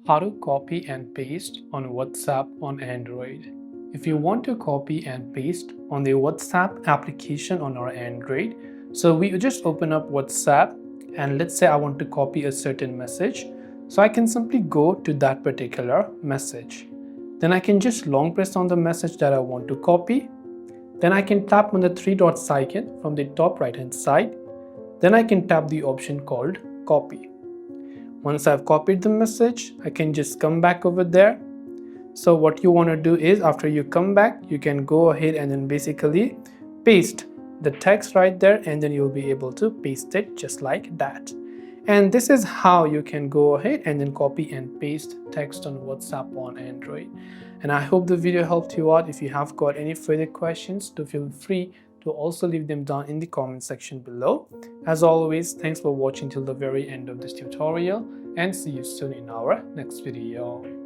how to copy and paste on WhatsApp on Android. If you want to copy and paste on the WhatsApp application on our Android, so we just open up WhatsApp and let's say I want to copy a certain message. So I can simply go to that particular message. Then I can just long press on the message that I want to copy. Then I can tap on the three dots icon from the top right hand side. Then I can tap the option called copy. Once I've copied the message, I can just come back over there. So what you want to do is after you come back, you can go ahead and then basically paste the text right there, and then you'll be able to paste it just like that. And this is how you can go ahead and then copy and paste text on WhatsApp on Android. And I hope the video helped you out. If you have got any further questions, do feel free to also leave them down in the comment section below. As always, thanks for watching till the very end of this tutorial, and see you soon in our next video.